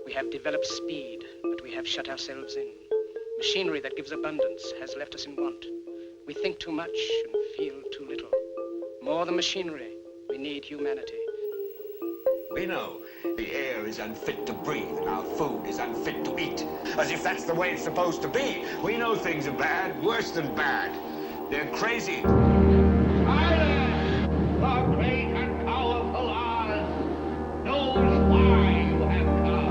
We have developed speed, but we have shut ourselves in. Machinery that gives abundance has left us in want. We think too much and feel too little. More than machinery, we need humanity. We know the air is unfit to breathe and our food is unfit to eat. As if that's the way it's supposed to be. We know things are bad, worse than bad. They're crazy. Silence! The great and powerful Oz knows why you have come.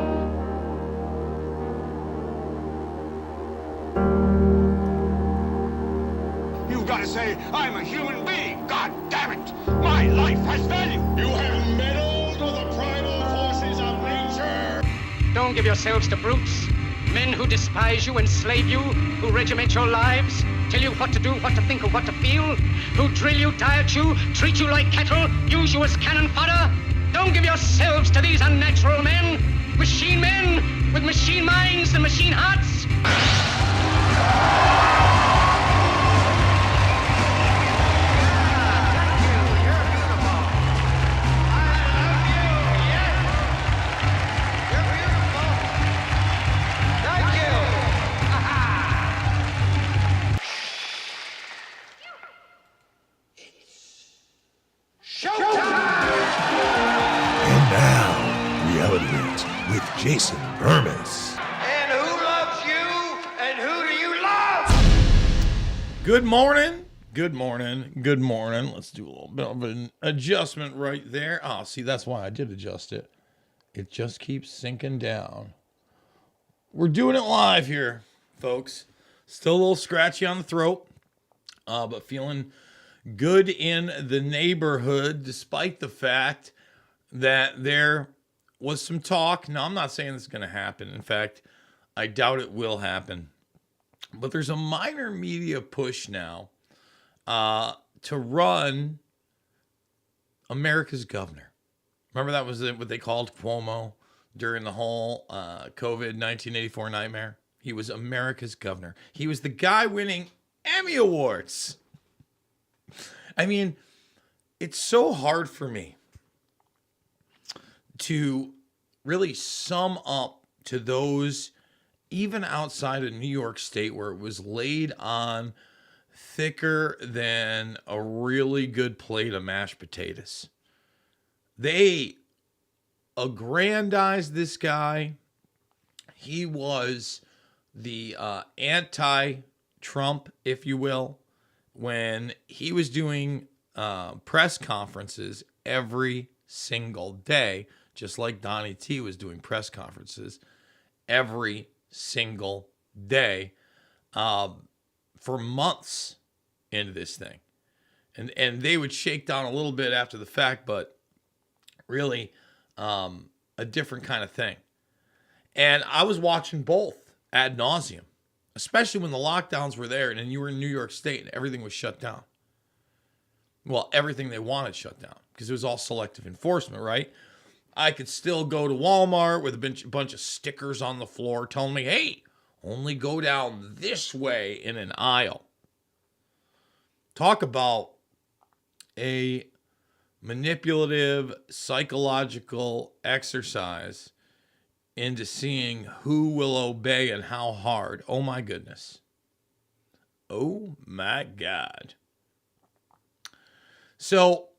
You've got to say, I'm a human being. God damn it. My life has value. You have meddled with the primal forces of nature. Don't give yourselves to brutes, men who despise you, enslave you, who regiment your lives, tell you what to do, what to think, or what to feel, who drill you, diet you, treat you like cattle, use you as cannon fodder. Don't give yourselves to these unnatural men with machine minds and machine hearts. With Jason Bermas. And who loves you? And who do you love? Good morning. Good morning. Good morning. Let's do a little bit of an adjustment right there. Oh, see, that's why I did adjust it. It just keeps sinking down. We're doing it live here, folks. Still a little scratchy on the throat, but feeling good in the neighborhood, despite the fact that there was some talk. Now, I'm not saying this is going to happen. In fact, I doubt it will happen. But there's a minor media push now to run America's governor. Remember that was what they called Cuomo during the whole COVID 1984 nightmare? He was America's governor. He was the guy winning Emmy Awards. I mean, it's so hard for me to really sum up to those, even outside of New York State, where it was laid on thicker than a really good plate of mashed potatoes. They aggrandized this guy. He was the anti-Trump, if you will, when he was doing press conferences every single day, just like Donnie T was doing press conferences every single day for months into this thing. And they would shake down a little bit after the fact, but really a different kind of thing. And I was watching both ad nauseum, especially when the lockdowns were there and you were in New York State and everything was shut down. Well, everything they wanted shut down because it was all selective enforcement, right? I could still go to Walmart with a bunch of stickers on the floor telling me, hey, only go down this way in an aisle. Talk about a manipulative psychological exercise into seeing who will obey and how hard. Oh my goodness. Oh my God. So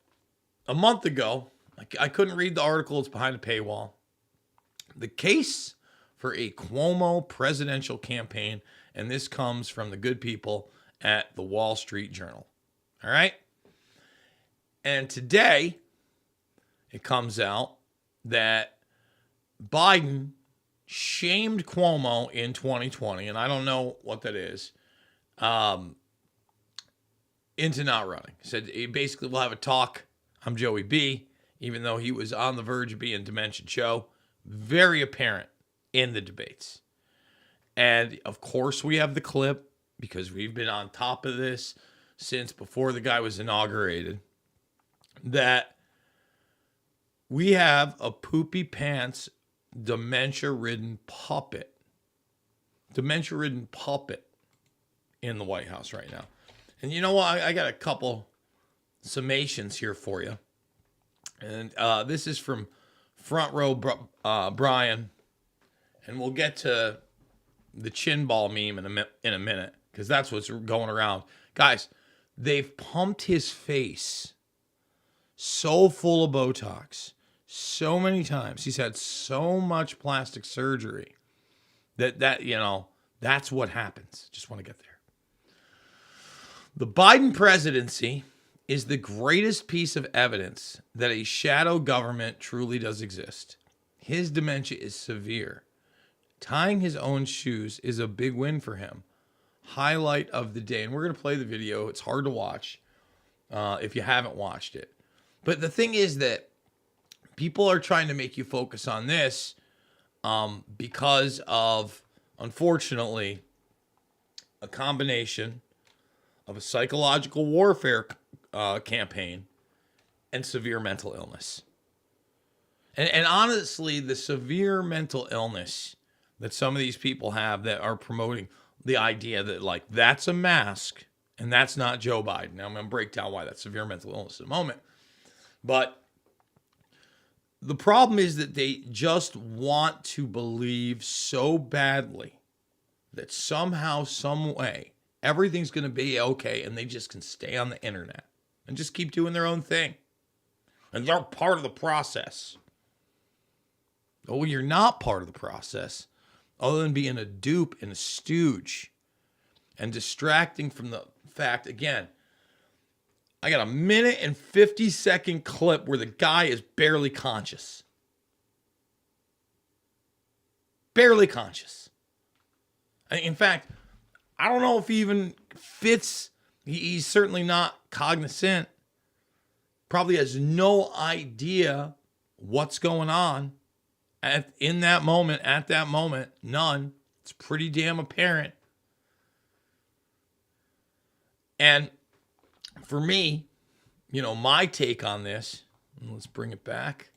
a month ago, I couldn't read the article. It's behind a paywall. The case for a Cuomo presidential campaign, and this comes from the good people at the Wall Street Journal. All right? And today, it comes out that Biden shamed Cuomo in 2020, and I don't know what that is, into not running. He said, basically, we'll have a talk. I'm Joey B., even though he was on the verge of being Dimension Joe. Very apparent in the debates. And, of course, we have the clip because we've been on top of this since before the guy was inaugurated, that we have a poopy pants, dementia-ridden puppet in the White House right now. And you know what? I got a couple summations here for you. And this is from Front Row Brian. and we'll get to the chin ball meme in a minute, because that's what's going around. Guys, they've pumped his face so full of Botox so many times. He's had so much plastic surgery that that's what happens. Just want to get there. The Biden presidency is the greatest piece of evidence that a shadow government truly does exist. His dementia is severe. Tying his own shoes is a big win for him. Highlight of the day. And we're going to play the video. It's hard to watch if you haven't watched it. But the thing is that people are trying to make you focus on this because of, unfortunately, a combination of a psychological warfare campaign and severe mental illness. And honestly, the severe mental illness that some of these people have that are promoting the idea that, like, that's a mask and that's not Joe Biden. Now, I'm going to break down why that's severe mental illness in a moment. But the problem is that they just want to believe so badly that somehow, some way, everything's going to be okay, and they just can stay on the internet and just keep doing their own thing. And they're part of the process. Oh, you're not part of the process, other than being a dupe and a stooge and distracting from the fact, again, I got a 1:50 clip where the guy is barely conscious. Barely conscious. In fact, I don't know if he even fits. He's certainly not cognizant. Probably has no idea what's going on in that moment. At that moment, none. It's pretty damn apparent. And for me, my take on this, let's bring it back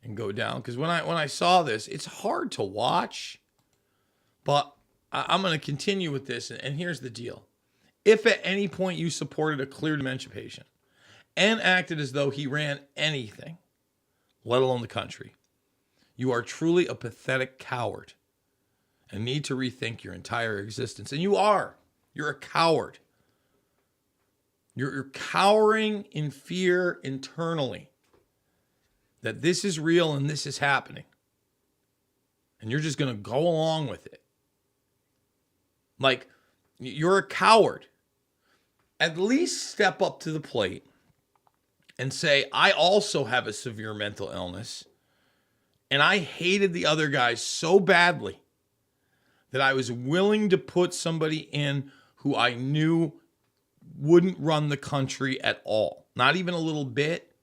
and go down. Because when I saw this, it's hard to watch, but I'm going to continue with this. And here's the deal. If at any point you supported a clear dementia patient and acted as though he ran anything, let alone the country, you are truly a pathetic coward and need to rethink your entire existence. And you are. You're a coward. You're cowering in fear internally that this is real and this is happening. And you're just going to go along with it. Like, you're a coward. At least step up to the plate and say, I also have a severe mental illness, and I hated the other guys so badly that I was willing to put somebody in who I knew wouldn't run the country at all. Not even a little bit.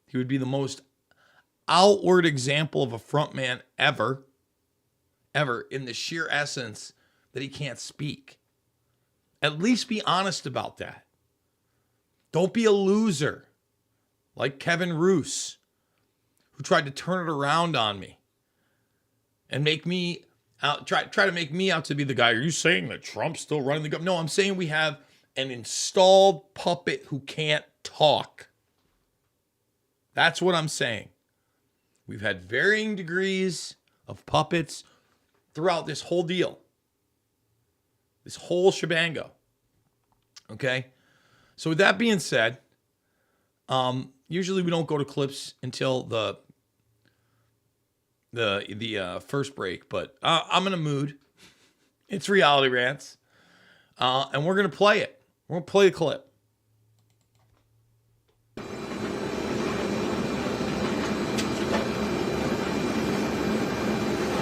He would be the most outward example of a front man ever, in the sheer essence that he can't speak. At least be honest about that. Don't be a loser like Kevin Roose, who tried to turn it around on me and make me out, try to make me out to be the guy. Are you saying that Trump's still running the government? No, I'm saying we have an installed puppet who can't talk. That's what I'm saying. We've had varying degrees of puppets throughout this whole deal. This whole shebango. Okay? So with that being said, usually we don't go to clips until the first break, but I'm in a mood. It's Reality Rants. And we're going to play it. We're going to play a clip.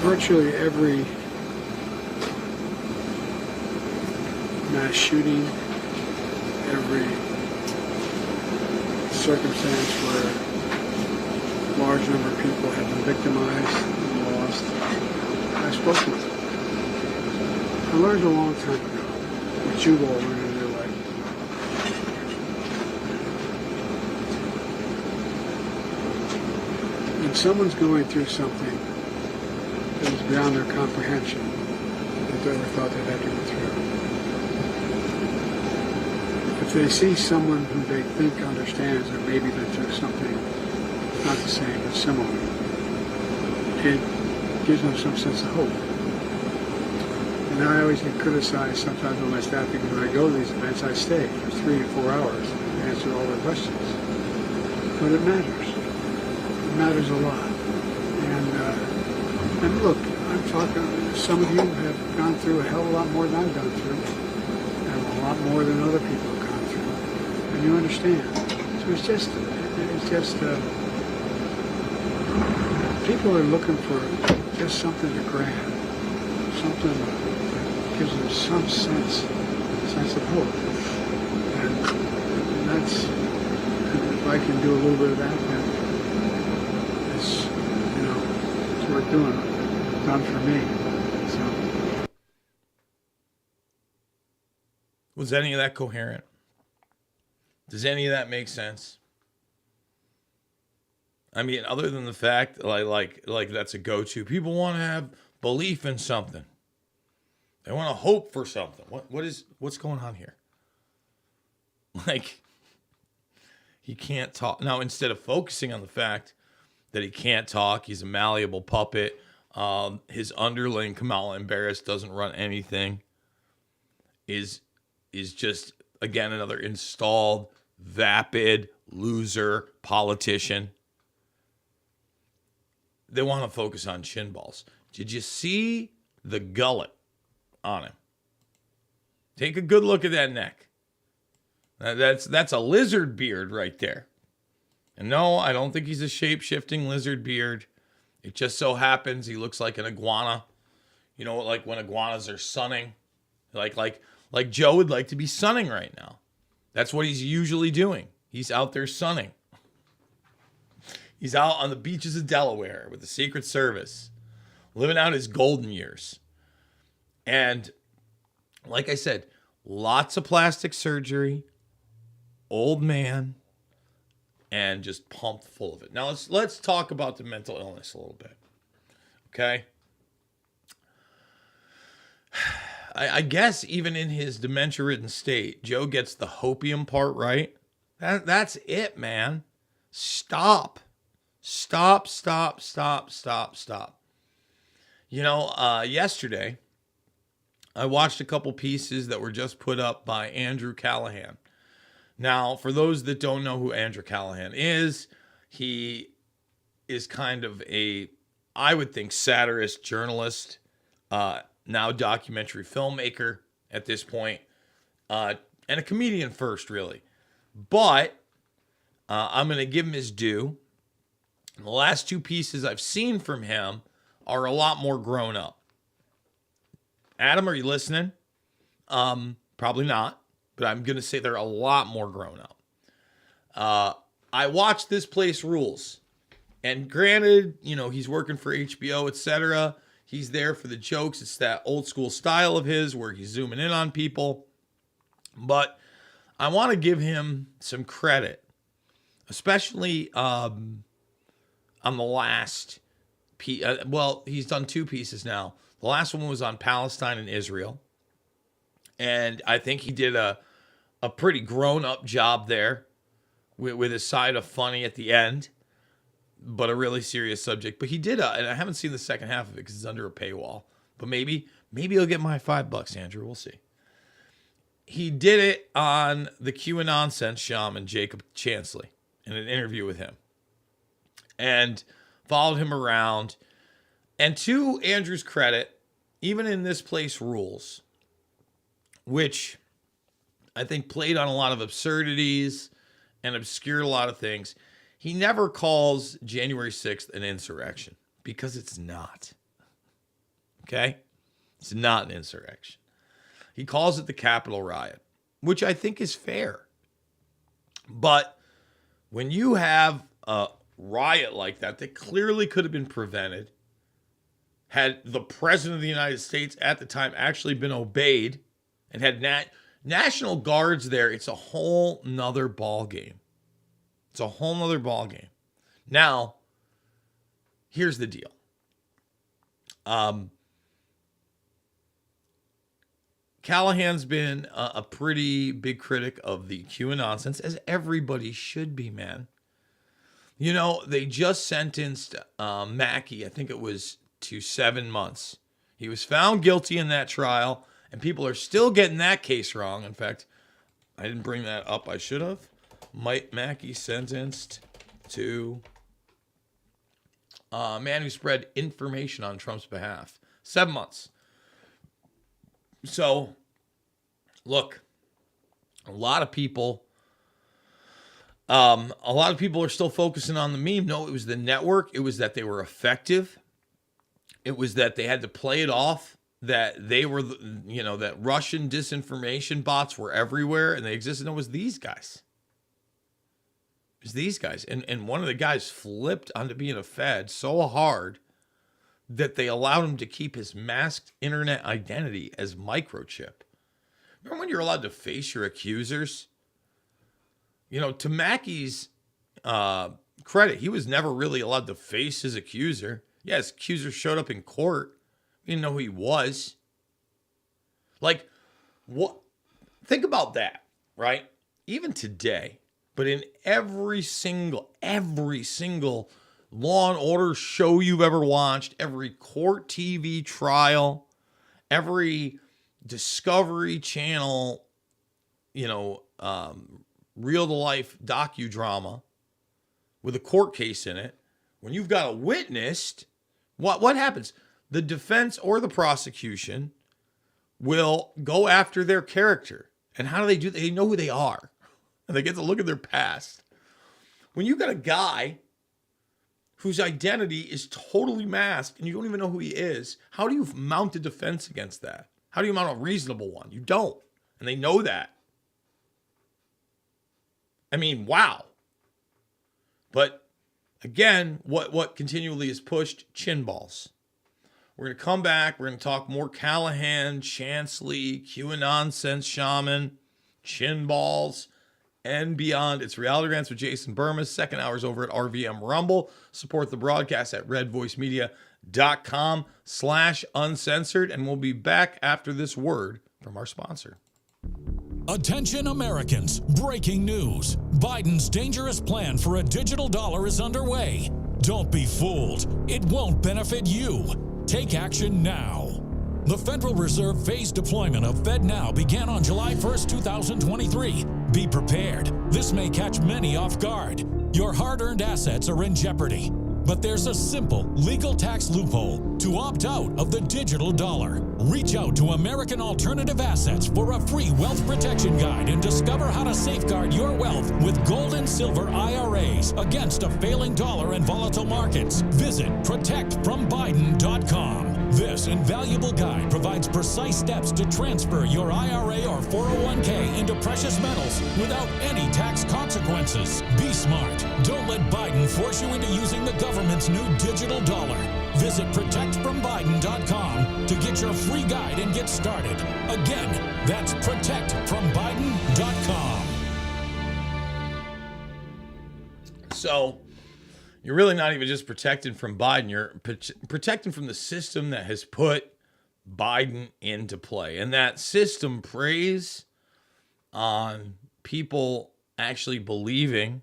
Virtually every mass shooting, every circumstance where a large number of people have been victimized and lost, I've spoken to. I learned a long time ago what you've all learned in your life. When someone's going through something that is beyond their comprehension, that they ever thought they'd have to go through, if they see someone who they think understands or maybe been through something not the same but similar, it gives them some sense of hope. And I always get criticized sometimes by my staff because when I go to these events, I stay for 3 to 4 hours and answer all their questions. But it matters. It matters a lot. And look, I'm talking, some of you have gone through a hell of a lot more than I've gone through, and a lot more than other people have gone through. And you understand. So it's just people are looking for just something to grab, something that gives them some sense of hope. And that's, if I can do a little bit of that, then it's, it's worth doing. Done for me. So. Was any of that coherent? Does any of that make sense? I mean, other than the fact, like that's a go-to. People want to have belief in something. They want to hope for something. What's going on here? Like, he can't talk. Now, instead of focusing on the fact that he can't talk, he's a malleable puppet. His underling, Kamala Harris, doesn't run anything. Is just, again, another installed, vapid, loser politician. They want to focus on shin balls. Did you see the gullet on him? Take a good look at that neck. That's a lizard beard right there. And no, I don't think he's a shape-shifting lizard beard. It just so happens he looks like an iguana. You know, like when iguanas are sunning. Like Joe would like to be sunning right now. That's what he's usually doing. He's out there sunning. He's out on the beaches of Delaware with the Secret Service, living out his golden years. And like I said, lots of plastic surgery, old man, and just pumped full of it. Now let's talk about the mental illness a little bit. Okay? I guess even in his dementia-ridden state, Joe gets the hopium part right. That's it, man. Stop. You know, yesterday, I watched a couple pieces that were just put up by Andrew Callahan. Now, for those that don't know who Andrew Callahan is, he is kind of a, I would think, satirist, journalist, now documentary filmmaker at this point, and a comedian first, really. But I'm going to give him his due. The last two pieces I've seen from him are a lot more grown up. Adam, are you listening? Probably not, but I'm going to say they're a lot more grown up. I watched This Place Rules. And granted, you know, he's working for HBO, etc. He's there for the jokes. It's that old school style of his where he's zooming in on people. But I want to give him some credit, especially on the last piece. Well, he's done two pieces now. The last one was on Palestine and Israel. And I think he did a pretty grown-up job there with a side of funny at the end, but a really serious subject. But he did, and I haven't seen the second half of it because it's under a paywall. But maybe he'll get my $5, Andrew. We'll see. He did it on the QAnon shaman, Jacob Chansley, in an interview with him. And followed him around. And to Andrew's credit, even in This Place Rules, which I think played on a lot of absurdities and obscured a lot of things, he never calls January 6th an insurrection, because it's not. Okay? It's not an insurrection. He calls it the Capitol riot, which I think is fair. But when you have a riot like that clearly could have been prevented had the president of the United States at the time actually been obeyed and had National Guards there, it's a whole nother ball game. It's a whole nother ball game. Now, here's the deal. Callahan's been a pretty big critic of the QAnon nonsense, as everybody should be, man. You know, they just sentenced Mackey, I think it was to 7 months. He was found guilty in that trial, and people are still getting that case wrong. In fact, I didn't bring that up. I should have. Mike Mackey sentenced to a man who spread information on Trump's behalf. 7 months. So, look, a lot of people are still focusing on the meme. No, it was the network. It was that they were effective. It was that they had to play it off, that they were, that Russian disinformation bots were everywhere and they existed. No, it was these guys. It was these guys. And one of the guys flipped onto being a Fed so hard that they allowed him to keep his masked internet identity as microchip. Remember when you're allowed to face your accusers? To Mackey's credit, he was never really allowed to face his accuser. Yeah, his accuser showed up in court. We didn't know who he was. Like, what? Think about that, right? Even today, but in every single Law and Order show you've ever watched, every court TV trial, every Discovery Channel, real-to-life docudrama with a court case in it, when you've got a witness, what happens? The defense or the prosecution will go after their character. And how do they do that? They know who they are. And they get to look at their past. When you've got a guy whose identity is totally masked and you don't even know who he is, how do you mount a defense against that? How do you mount a reasonable one? You don't. And they know that. I mean, wow. But again, what continually is pushed? Chin balls. We're going to come back. We're going to talk more Callahan, Chansley, QAnon sense shaman, chin balls, and beyond. It's Reality Rants with Jason Bermas. Second hour's over at RVM Rumble. Support the broadcast at redvoicemedia.com/uncensored. And we'll be back after this word from our sponsor. Attention Americans, breaking news. Biden's dangerous plan for a digital dollar is underway. Don't be fooled. It won't benefit you. Take action now. The Federal Reserve phased deployment of FedNow began on July 1st, 2023. Be prepared. This may catch many off guard. Your hard-earned assets are in jeopardy. But there's a simple legal tax loophole to opt out of the digital dollar. Reach out to American Alternative Assets for a free wealth protection guide and discover how to safeguard your wealth with gold and silver IRAs against a failing dollar and volatile markets. Visit protectfrombiden.com. This invaluable guide provides precise steps to transfer your IRA or 401k into precious metals without any tax consequences. Be smart. Don't let Biden force you into using the government's new digital dollar. Visit protectfrombiden.com to get your free guide and get started. Again, that's protectfrombiden.com. So, you're really not even just protecting from Biden. You're protecting from the system that has put Biden into play. And that system preys on people actually believing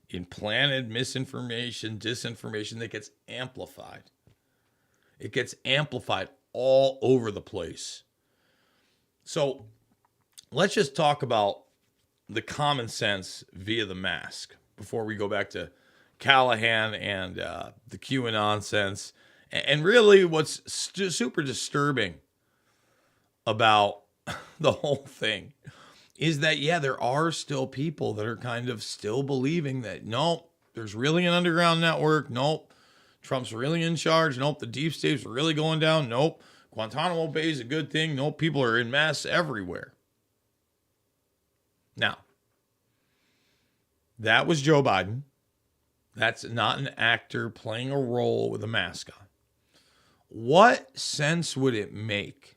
in planted misinformation, disinformation that gets amplified. It gets amplified all over the place. So let's just talk about the common sense via the mask before we go back to Callahan and the QAnon sense. And really what's super disturbing about the whole thing is that, yeah, there are still people that are kind of still believing that, nope, there's really an underground network. Nope, Trump's really in charge. Nope, the deep state's really going down. Nope, Guantanamo Bay is a good thing. Nope, people are en masse everywhere. Now, that was Joe Biden. That's not an actor playing a role with a mask on. What sense would it make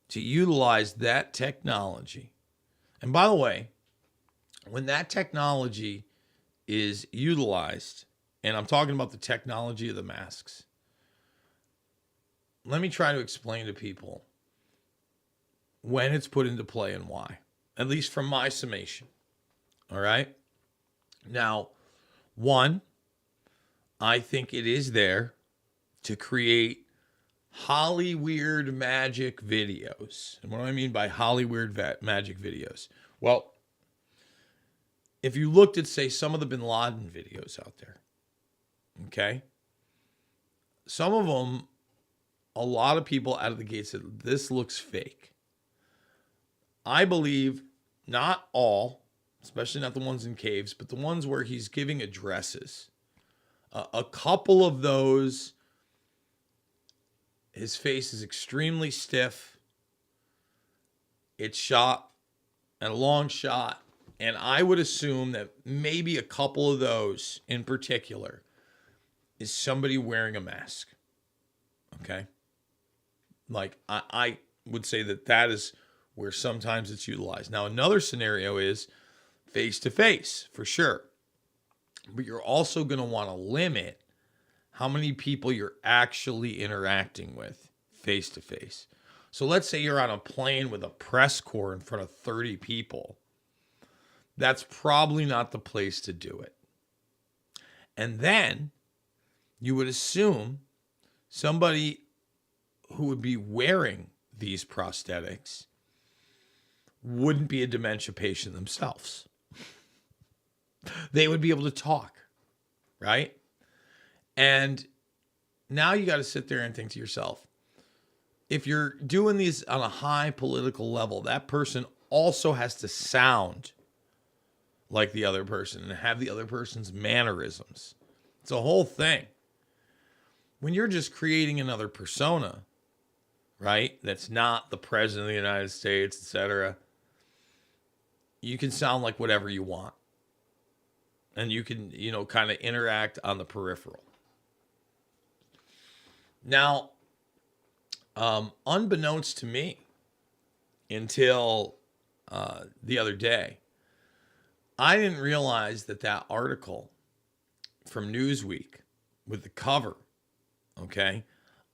to utilize that technology? And by the way, when that technology is utilized, and I'm talking about the technology of the masks, let me try to explain to people when it's put into play and why, at least from my summation. All right? Now, one, I think it is there to create Hollyweird magic videos. And what do I mean by Hollyweird magic videos? Well, if you looked at, say, some of the Bin Laden videos out there, okay, some of them, a lot of people out of the gate said, this looks fake. I believe not all, especially not the ones in caves, but the ones where he's giving addresses. A couple of those, his face is extremely stiff. It's shot at a long shot. And I would assume that maybe a couple of those in particular is somebody wearing a mask. Okay? Like, I would say that is where sometimes it's utilized. Now, another scenario is face-to-face, for sure. But you're also going to want to limit how many people you're actually interacting with face-to-face. So let's say you're on a plane with a press corps in front of 30 people. That's probably not the place to do it. And then you would assume somebody who would be wearing these prosthetics wouldn't be a dementia patient themselves. They would be able to talk, right? And now you got to sit there and think to yourself, if you're doing these on a high political level, that person also has to sound like the other person and have the other person's mannerisms. It's a whole thing. When you're just creating another persona, right, that's not the president of the United States, etc., you can sound like whatever you want. And you can, kind of interact on the peripheral. Now, unbeknownst to me, until the other day, I didn't realize that article from Newsweek with the cover, okay,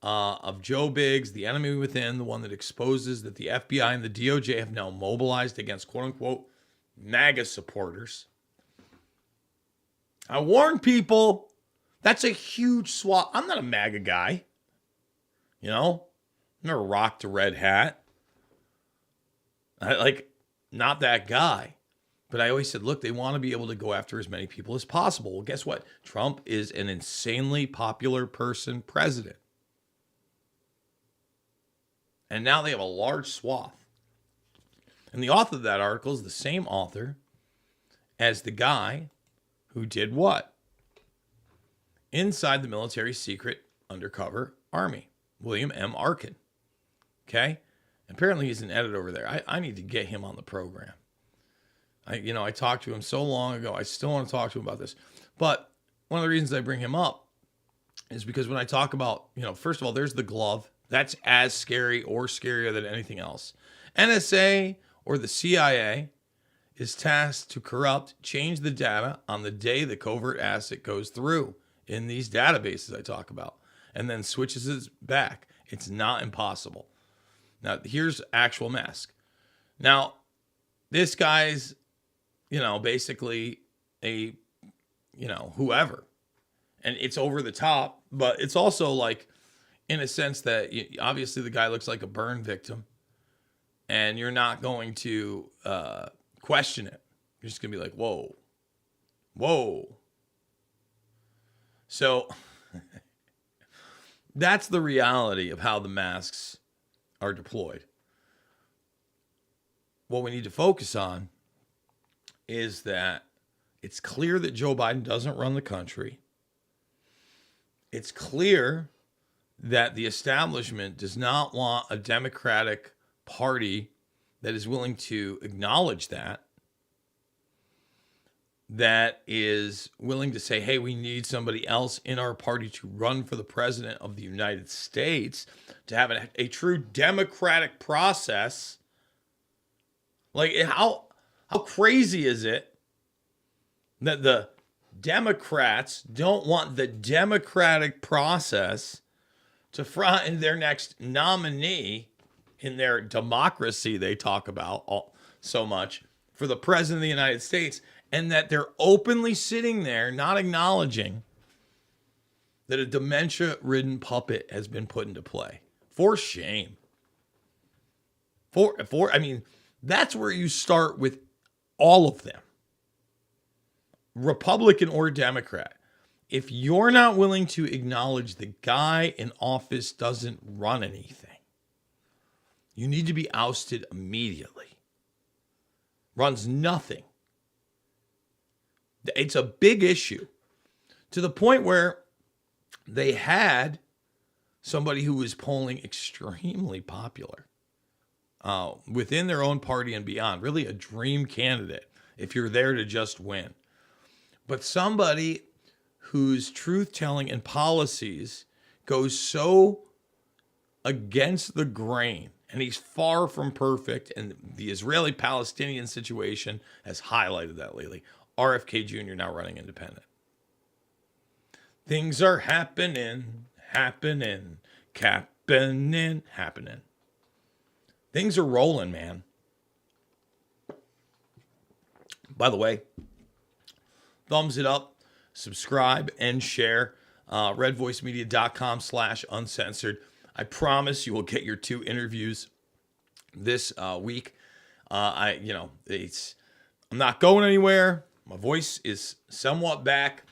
of Joe Biggs, The Enemy Within, the one that exposes that the FBI and the DOJ have now mobilized against quote-unquote MAGA supporters. I warn people, that's a huge swath. I'm not a MAGA guy. I've never rocked a red hat. Not that guy. But I always said, look, they want to be able to go after as many people as possible. Well, guess what? Trump is an insanely popular president. And now they have a large swath. And the author of that article is the same author as the guy who did what? Inside the military secret undercover army, William M. Arkin. Okay? Apparently he's an editor over there. I need to get him on the program. I talked to him so long ago. I still want to talk to him about this. But one of the reasons I bring him up is because when I talk about, first of all, there's the glove. That's as scary or scarier than anything else. NSA or the CIA is tasked to corrupt, change the data on the day the covert asset goes through in these databases I talk about, and then switches it back. It's not impossible. Now, here's actual mask. Now, this guy's, basically a, whoever. And it's over the top, but it's also like, in a sense that obviously the guy looks like a burn victim, and you're not going to question it. You're just going to be like, whoa. So that's the reality of how the masks are deployed. What we need to focus on is that it's clear that Joe Biden doesn't run the country. It's clear that the establishment does not want a Democratic Party that is willing to acknowledge that is willing to say, hey, we need somebody else in our party to run for the president of the United States, to have a true democratic process. Like, how crazy is it that the Democrats don't want the democratic process to front in their next nominee in their democracy they talk about so much for the president of the United States, and that they're openly sitting there not acknowledging that a dementia-ridden puppet has been put into play. For shame. I mean, that's where you start with all of them. Republican or Democrat. If you're not willing to acknowledge the guy in office doesn't run anything, you need to be ousted immediately. Runs nothing. It's a big issue to the point where they had somebody who was polling extremely popular within their own party and beyond. Really a dream candidate if you're there to just win. But somebody whose truth-telling and policies goes so against the grain, and he's far from perfect, and the Israeli-Palestinian situation has highlighted that lately. RFK Jr. now running independent. Things are happening. Things are rolling, man. By the way, thumbs it up, subscribe, and share. redvoicemedia.com/uncensored. I promise you will get your 2 interviews this week. I'm not going anywhere. My voice is somewhat back.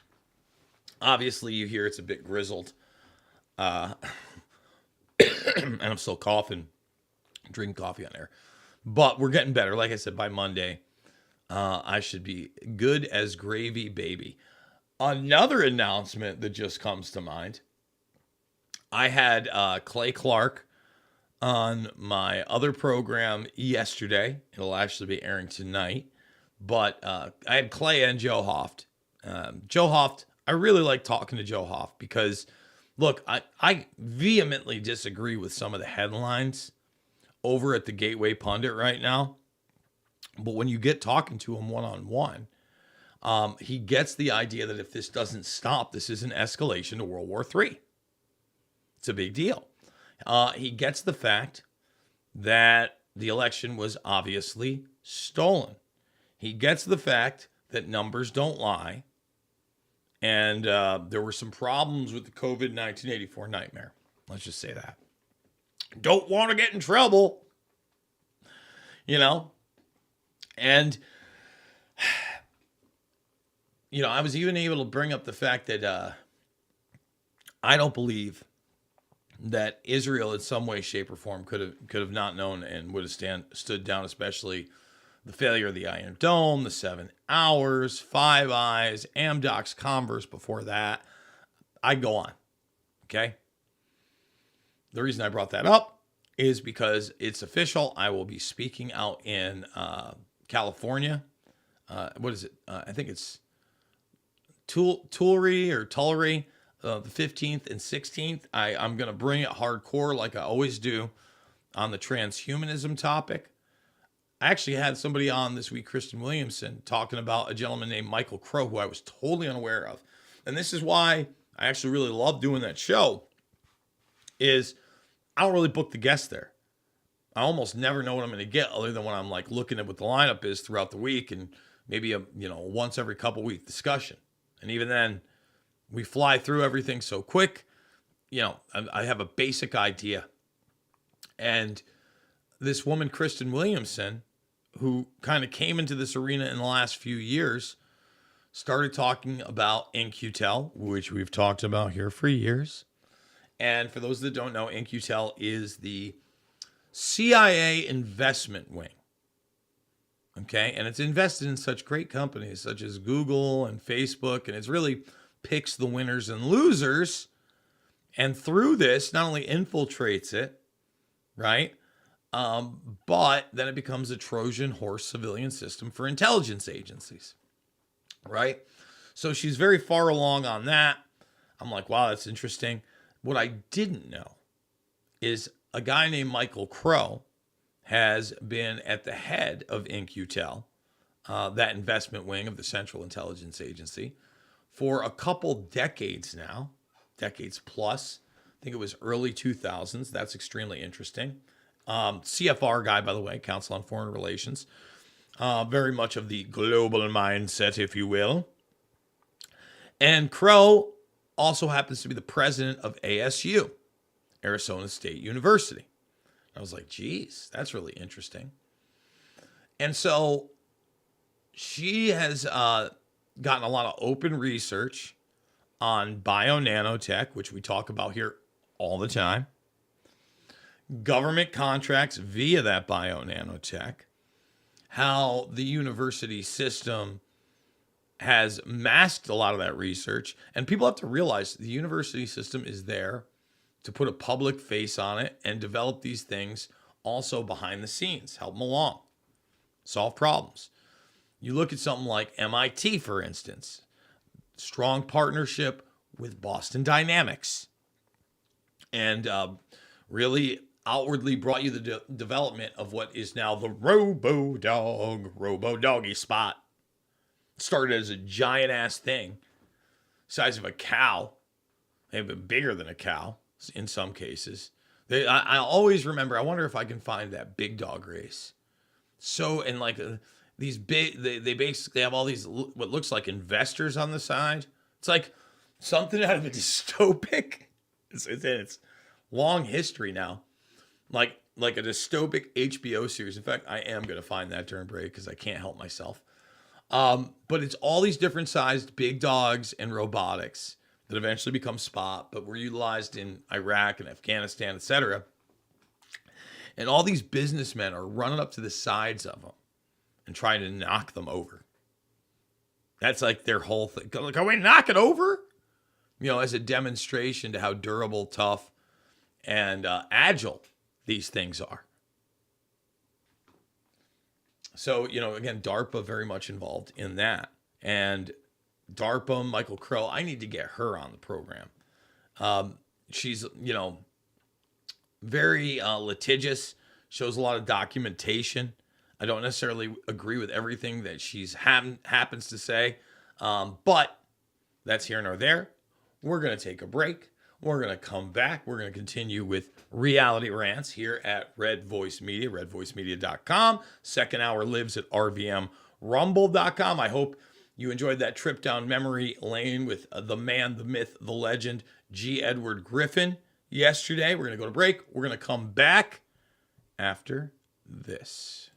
Obviously, you hear it's a bit grizzled. And I'm still coughing, drinking coffee on air. But we're getting better. Like I said, by Monday, I should be good as gravy, baby. Another announcement that just comes to mind. I had Clay Clark on my other program yesterday. It'll actually be airing tonight. But I had Clay and Joe Hoft. Joe Hoft, I really like talking to Joe Hoft because, look, I vehemently disagree with some of the headlines over at the Gateway Pundit right now. But when you get talking to him one-on-one, he gets the idea that if this doesn't stop, this is an escalation to World War III. It's a big deal. He gets the fact that the election was obviously stolen. He gets the fact that numbers don't lie. And there were some problems with the COVID 1984 nightmare. Let's just say that. Don't want to get in trouble. And, I was even able to bring up the fact that I don't believe that Israel in some way, shape, or form could have not known and would have stood down, especially the failure of the Iron Dome, the 7 hours, Five Eyes, Amdocs, Converse before that. I go on, okay? The reason I brought that up is because it's official. I will be speaking out in California. What is it? I think it's Tulare, the 15th and 16th. I'm going to bring it hardcore like I always do on the transhumanism topic. I actually had somebody on this week, Kristen Williamson, talking about a gentleman named Michael Crow, who I was totally unaware of. And this is why I actually really love doing that show, is I don't really book the guests there. I almost never know what I'm going to get other than when I'm like looking at what the lineup is throughout the week and maybe a once every couple week discussion. And even then, we fly through everything so quick. I have a basic idea. And this woman, Kristen Williamson, who kind of came into this arena in the last few years, started talking about In-Q-Tel, which we've talked about here for years. And for those that don't know, In-Q-Tel is the CIA investment wing. Okay, and it's invested in such great companies such as Google and Facebook, and it's really picks the winners and losers. And through this, not only infiltrates it, right? But then it becomes a Trojan horse civilian system for intelligence agencies, right? So she's very far along on that. I'm like, wow, that's interesting. What I didn't know is a guy named Michael Crow has been at the head of In-Q-Tel, that investment wing of the Central Intelligence Agency, for a couple decades now, decades plus. I think it was early 2000s. That's extremely interesting. CFR guy, by the way, Council on Foreign Relations. Very much of the global mindset, if you will. And Crow also happens to be the president of ASU, Arizona State University. I was like, geez, that's really interesting. And so she has gotten a lot of open research on bio-nanotech, which we talk about here all the time, government contracts via that bio-nanotech, how the university system has masked a lot of that research. And people have to realize the university system is there to put a public face on it and develop these things also behind the scenes, help them along, solve problems. You look at something like MIT, for instance, strong partnership with Boston Dynamics, and really outwardly brought you the development of what is now the Robo-Doggy Spot. Started as a giant ass thing, size of a cow, maybe bigger than a cow in some cases. I always remember, I wonder if I can find that big dog race. So, and like these big, they basically have all these, what looks like investors on the side. It's like something out of a dystopic, it's long history now. Like a dystopic HBO series. In fact, I am going to find that during break because I can't help myself. But it's all these different sized big dogs and robotics that eventually become Spot, but were utilized in Iraq and Afghanistan, etc. And all these businessmen are running up to the sides of them and trying to knock them over. That's like their whole thing. Can we knock it over? You know, as a demonstration to how durable, tough, and agile these things are. So, you know, again, DARPA very much involved in that. And DARPA, Michael Crow, I need to get her on the program. She's, you know, very litigious, shows a lot of documentation. I don't necessarily agree with everything that she's happens to say, but that's here nor there. We're going to take a break. We're going to come back. We're going to continue with Reality Rants here at Red Voice Media, redvoicemedia.com. Second hour lives at RVMRumble.com. I hope you enjoyed that trip down memory lane with the man, the myth, the legend, G. Edward Griffin yesterday. We're going to go to break. We're going to come back after this.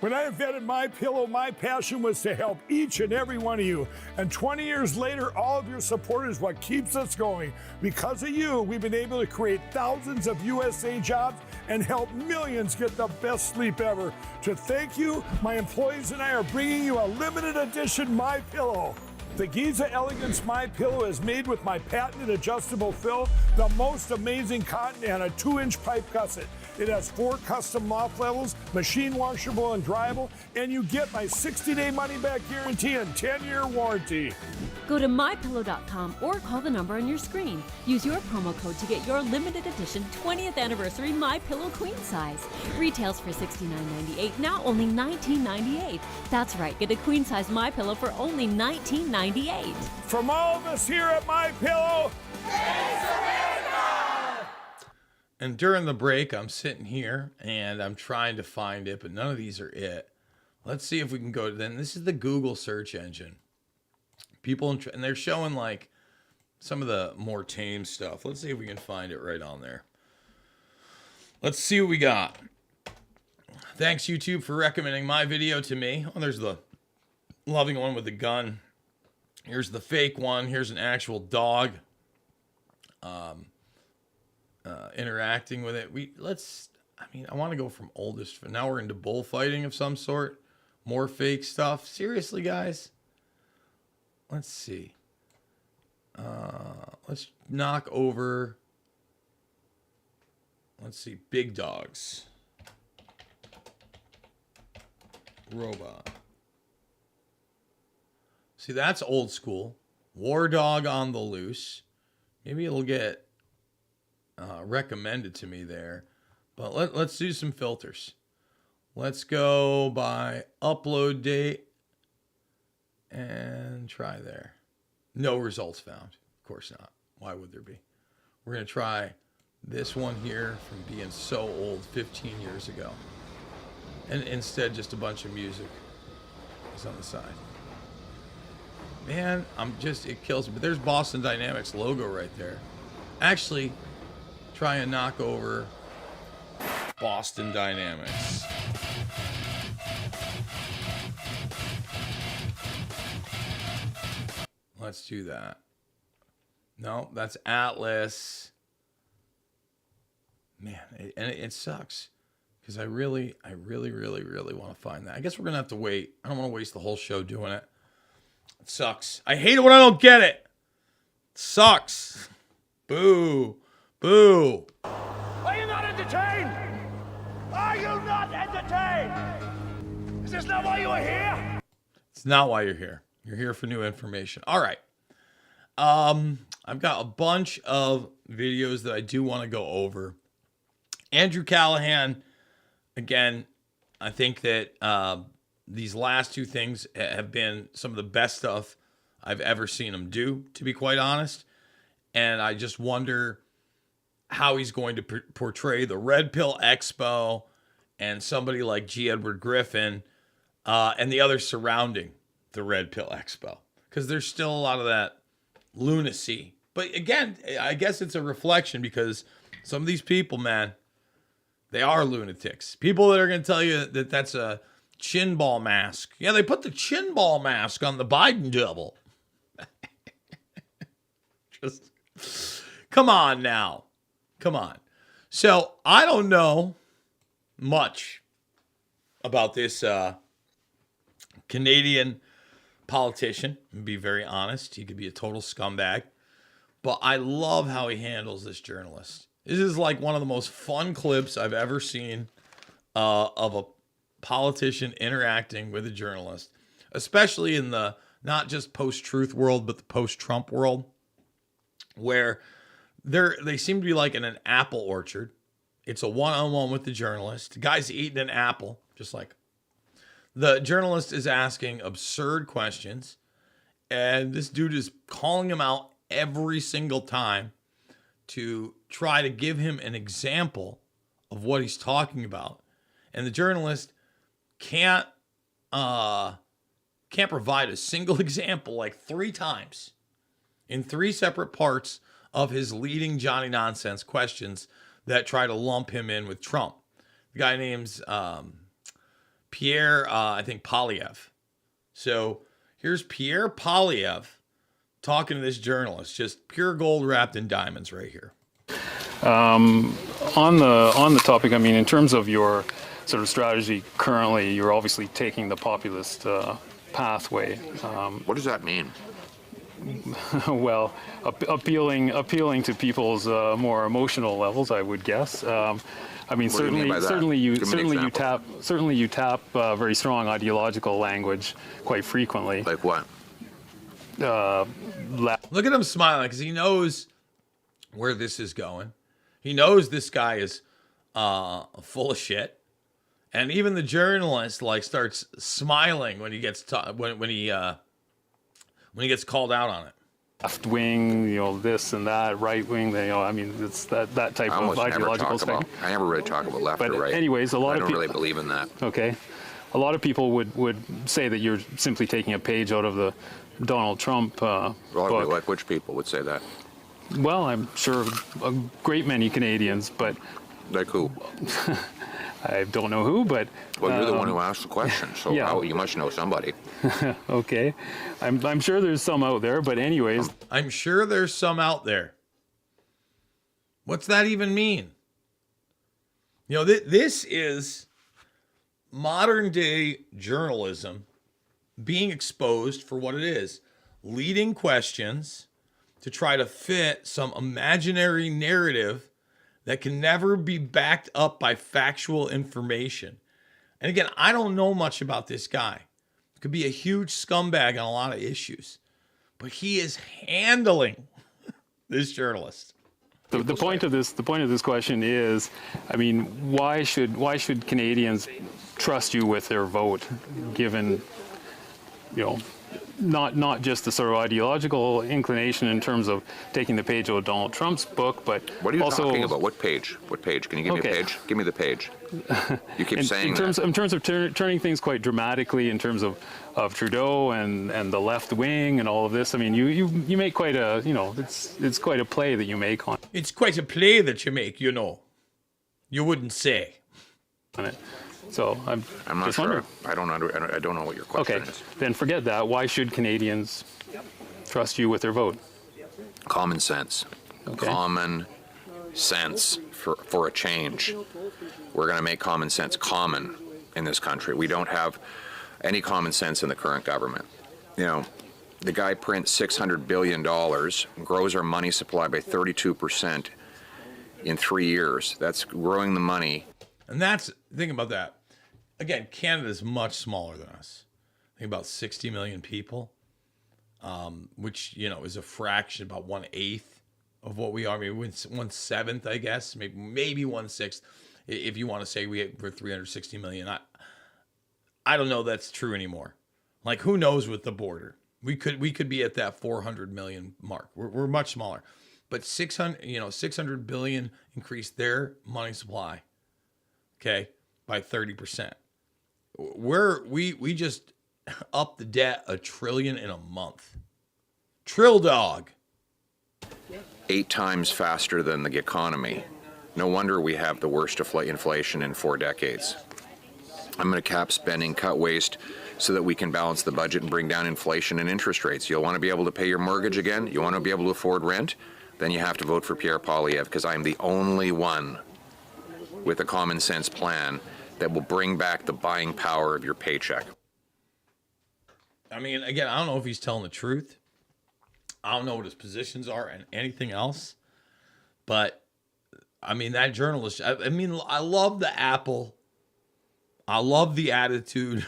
When I invented MyPillow, my passion was to help each and every one of you. And 20 years later, all of your support is what keeps us going. Because of you, we've been able to create thousands of USA jobs and help millions get the best sleep ever. To thank you, my employees and I are bringing you a limited edition MyPillow. The Giza Elegance MyPillow is made with my patented adjustable fill, the most amazing cotton, and a 2-inch pipe gusset. It has 4 custom loft levels, machine washable and dryable, and you get my 60-day money-back guarantee and 10-year warranty. Go to mypillow.com or call the number on your screen. Use your promo code to get your limited edition 20th anniversary MyPillow queen size. Retails for $69.98, now only $19.98. That's right, get a queen size MyPillow for only $19.98. From all of us here at MyPillow, thanks America! And during the break, I'm sitting here and I'm trying to find it, but none of these are it. Let's see if we can go to then. This is the Google search engine. People, and they're showing like some of the more tame stuff. Let's see if we can find it right on there. Let's see what we got. Thanks, YouTube, for recommending my video to me. Oh, there's the loving one with the gun. Here's the fake one. Here's an actual dog. Interacting with it. I want to go from oldest. Now we're into bullfighting of some sort. More fake stuff. Seriously, guys? Let's see. Let's knock over. Let's see. Big dogs. Robot. See, that's old school. War dog on the loose. Maybe it'll get recommended to me there. But let's do some filters. Let's go by upload date and try there. No results found. Of course not. Why would there be? We're going to try this one here from being so old 15 years ago. And instead just a bunch of music. is on the side. Man, it kills me. But there's Boston Dynamics logo right there. Actually, try and knock over Boston Dynamics. Let's do that. No, that's Atlas. Man, it sucks. Because I really want to find that. I guess we're going to have to wait. I don't want to waste the whole show doing it. It sucks. I hate it when I don't get it. It sucks. Boo. Boo. Are you not entertained? Are you not entertained? Is this not why you are here? It's not why you're here. You're here for new information. All right. I've got a bunch of videos that I do want to go over. Andrew Callahan, again, I think that these last two things have been some of the best stuff I've ever seen him do, to be quite honest. And I just wonder how he's going to portray the Red Pill Expo and somebody like G. Edward Griffin and the others surrounding the Red Pill Expo. Because there's still a lot of that lunacy. But again, I guess it's a reflection because some of these people, man, they are lunatics. People that are going to tell you that that's a chin ball mask. Yeah, they put the chin ball mask on the Biden double. Just, come on now. Come on. So, I don't know much about this Canadian politician. To be very honest, he could be a total scumbag. But I love how he handles this journalist. This is like one of the most fun clips I've ever seen of a politician interacting with a journalist, especially in the not just post-truth world, but the post-Trump world, where they seem to be like in an apple orchard. It's a one-on-one with the journalist. The guy's eating an apple, just like the journalist is asking absurd questions, and this dude is calling him out every single time to try to give him an example of what he's talking about. And the journalist can't provide a single example like 3 times in 3 separate parts of his leading Johnny Nonsense questions that try to lump him in with Trump. The guy name's Pierre, I think, Polyev. So here's Pierre Polyev talking to this journalist, just pure gold wrapped in diamonds right here. On the topic, I mean, in terms of your sort of strategy currently, you're obviously taking the populist pathway. What does that mean? Well, appealing to people's more emotional levels, I would guess. I mean, certainly you tap very strong ideological language quite frequently. Like what? Look at him smiling because he knows where this is going. He knows this guy is full of shit, and even the journalist like starts smiling when he gets when he gets called out on it. Left wing, this and that, right wing, I mean, it's that type of ideological spectrum. I never really talk about left or right. Anyways, I don't really believe in that. Okay. A lot of people would say that you're simply taking a page out of the Donald Trump book. Like which people would say that? Well, I'm sure a great many Canadians, but... Like who? I don't know who, but... Well, you're the one who asked the question, so yeah. You must know somebody. Okay. I'm sure there's some out there, but anyways... I'm sure there's some out there. What's that even mean? This is modern-day journalism being exposed for what it is. Leading questions to try to fit some imaginary narrative that can never be backed up by factual information. And again, I don't know much about this guy. He could be a huge scumbag on a lot of issues, but he is handling this journalist. The point of this question is, I mean, why should Canadians trust you with their vote, given not just the sort of ideological inclination in terms of taking the page out of Donald Trump's book, but what are you also, talking about? What page? What page? Can you give me a page? Give me the page. You keep saying in terms of turning things quite dramatically in terms of Trudeau and the left wing and all of this. I mean, you make quite a, it's quite a play that you make on. It's quite a play that you make, You wouldn't say. On it. So I'm not just sure. wondering. I don't know what your question is. Then forget that. Why should Canadians trust you with their vote? Common sense. Okay. Common sense for a change. We're going to make common sense common in this country. We don't have any common sense in the current government. The guy prints $600 billion, grows our money supply by 32% in 3 years. That's growing the money. And think about that. Again, Canada is much smaller than us. I think about 60 million people, which, is a fraction, about 1/8 of what we are. Maybe 1/7, I guess. Maybe 1/6, if you want to say we're 360 million. I don't know that's true anymore. Like, who knows with the border? We could be at that 400 million mark. We're much smaller. But 600 billion increased their money supply, okay, by 30%. We just upped the debt $1 trillion in a month. Trill dog. 8 times faster than the economy. No wonder we have the worst inflation in 4 decades. I'm going to cap spending, cut waste, so that we can balance the budget and bring down inflation and interest rates. You'll want to be able to pay your mortgage again? You want to be able to afford rent? Then you have to vote for Pierre Poilievre, because I'm the only one with a common sense plan that will bring back the buying power of your paycheck. I mean, again, I don't know if he's telling the truth. I don't know what his positions are and anything else. But, I mean, that journalist, I love the apple. I love the attitude.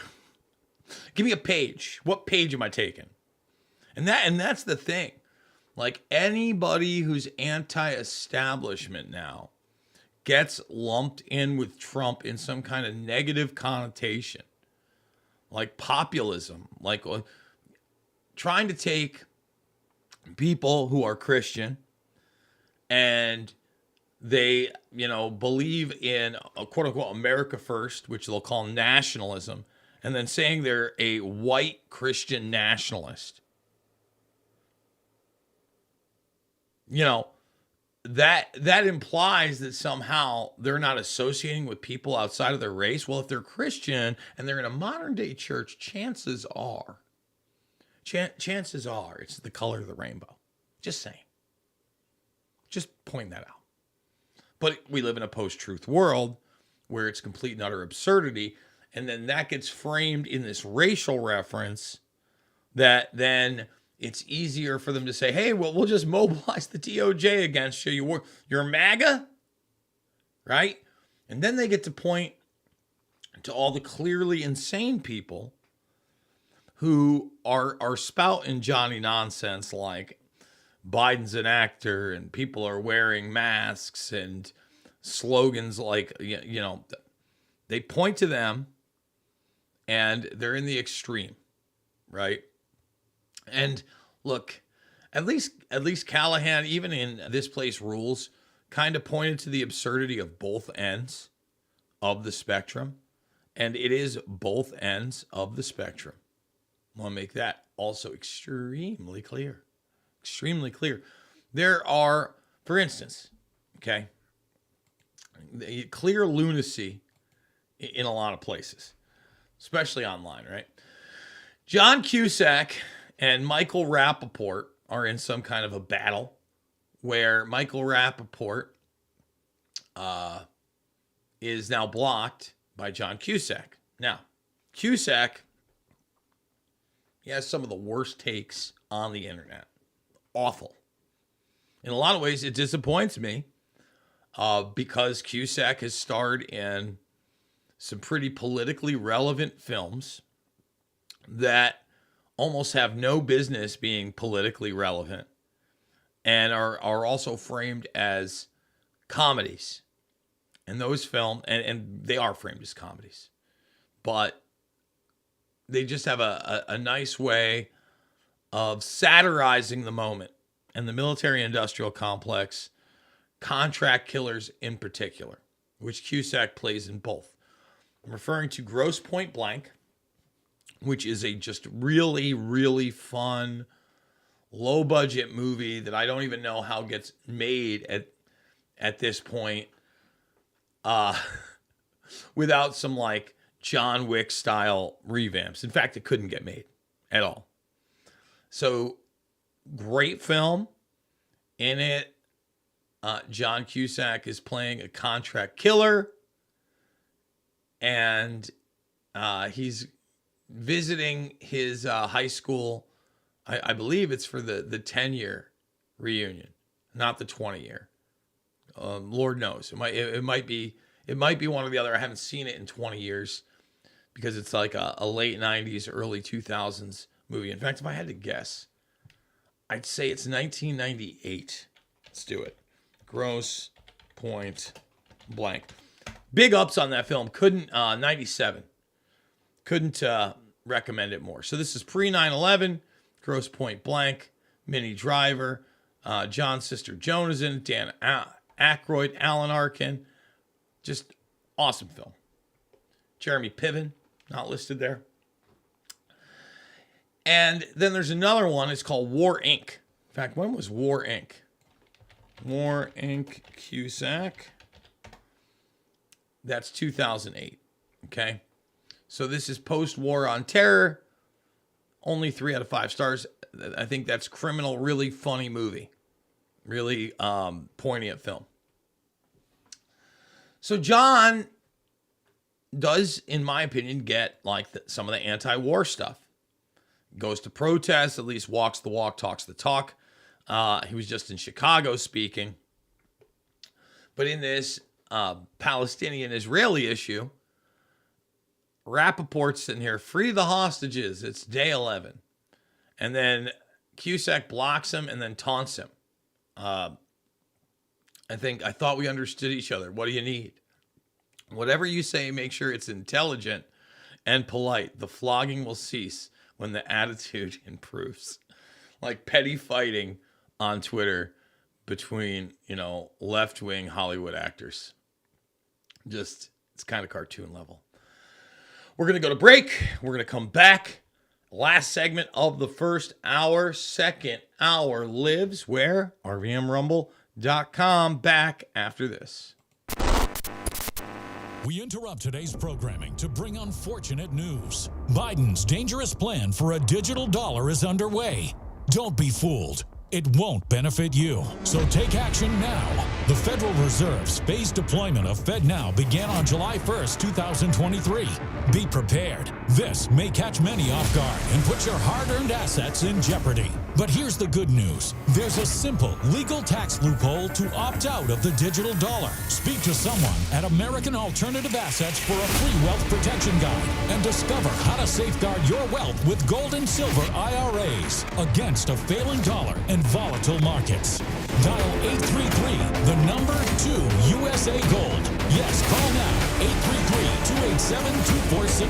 Give me a page. What page am I taking? And that's the thing. Like, anybody who's anti-establishment now gets lumped in with Trump in some kind of negative connotation. Like populism. Like trying to take people who are Christian and they, believe in a quote-unquote America first, which they'll call nationalism, and then saying they're a white Christian nationalist. That implies that somehow they're not associating with people outside of their race. Well, if they're Christian and they're in a modern day church, chances are it's the color of the rainbow. Just saying. Just point that out. But we live in a post-truth world where it's complete and utter absurdity. And then that gets framed in this racial reference that then it's easier for them to say, hey, well, we'll just mobilize the DOJ against you. You're MAGA, right? And then they get to point to all the clearly insane people who are spouting Johnny nonsense like Biden's an actor and people are wearing masks and slogans like, they point to them and they're in the extreme, right? And look, at least Callahan, even in This Place Rules, kind of pointed to the absurdity of both ends of the spectrum. And it is both ends of the spectrum. I want to make that also extremely clear. Extremely clear. There are, for instance, okay, clear lunacy in a lot of places, especially online, right? John Cusack and Michael Rappaport are in some kind of a battle where Michael Rappaport is now blocked by John Cusack. Now, Cusack, he has some of the worst takes on the internet. Awful. In a lot of ways, it disappoints me because Cusack has starred in some pretty politically relevant films that almost have no business being politically relevant and are also framed as comedies. And those films, and they are framed as comedies, but they just have a nice way of satirizing the moment and the military-industrial complex, contract killers in particular, which Cusack plays in both. I'm referring to Grosse Point Blank, which is a just really, really fun, low-budget movie that I don't even know how gets made at this point without some like John Wick style revamps. In fact, it couldn't get made at all. So great film. In it, John Cusack is playing a contract killer, and he's visiting his high school. I believe it's for the 10-year reunion, not the 20-year. Lord knows. It might be one or the other. I haven't seen it in 20 years because it's like a late 90s, early 2000s movie. In fact, if I had to guess, I'd say it's 1998. Let's do it. Grosse Point Blank. Big ups on that film. 97. Couldn't recommend it more. So this is pre 9/11. Grosse Point Blank. Minnie Driver. John Sister Joan is in it. Dan Aykroyd. Alan Arkin. Just awesome film. Jeremy Piven, not listed there. And then there's another one. It's called War Inc. In fact, when was War Inc.? War Inc. Cusack. That's 2008. Okay. So this is post-war on terror. Only 3 out of 5 stars. I think that's criminal. Really funny movie. Really poignant film. So John does, in my opinion, get like some of the anti-war stuff. Goes to protests, at least walks the walk, talks the talk. He was just in Chicago speaking. But in this Palestinian-Israeli issue, Rappaport's sitting here, free the hostages. It's day 11. And then Cusack blocks him and then taunts him. I thought we understood each other. What do you need? Whatever you say, make sure it's intelligent and polite. The flogging will cease when the attitude improves. Like petty fighting on Twitter between, left-wing Hollywood actors. Just, it's kind of cartoon level. We're going to go to break. We're going to come back. Last segment of the first hour. Second hour lives where? RVMRumble.com. Back after this. We interrupt today's programming to bring unfortunate news. Biden's dangerous plan for a digital dollar is underway. Don't be fooled. It won't benefit you. So take action now. The Federal Reserve's phased deployment of FedNow began on July 1st, 2023. Be prepared. This may catch many off guard and put your hard-earned assets in jeopardy. But here's the good news. There's a simple legal tax loophole to opt out of the digital dollar. Speak to someone at American Alternative Assets for a free wealth protection guide and discover how to safeguard your wealth with gold and silver IRAs against a failing dollar and volatile markets. Dial 833, the number 2 USA Gold. Yes, call now,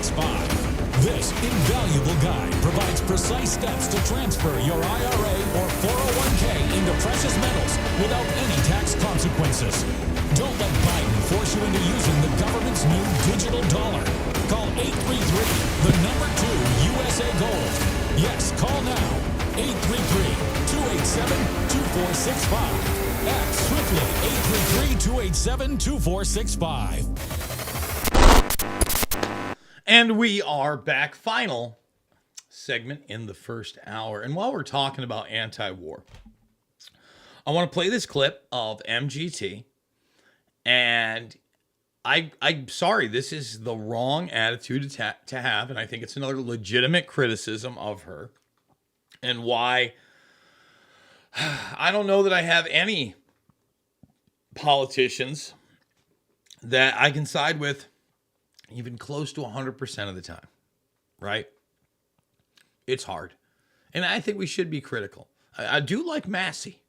833-287-2465. This invaluable guide provides precise steps to transfer your IRA or 401k into precious metals without any tax consequences. Don't let Biden force you into using the government's new digital dollar. Call 833, the number 2 USA Gold. Yes, call now. 833-287-2465. Act swiftly. 833-287-2465. And we are back. Final segment in the first hour. And while we're talking about anti-war, I want to play this clip of MGT. And I'm sorry, this is the wrong attitude to have. And I think it's another legitimate criticism of her. And why I don't know that I have any politicians that I can side with even close to 100% of the time, right? It's hard. And I think we should be critical. I do like Massey.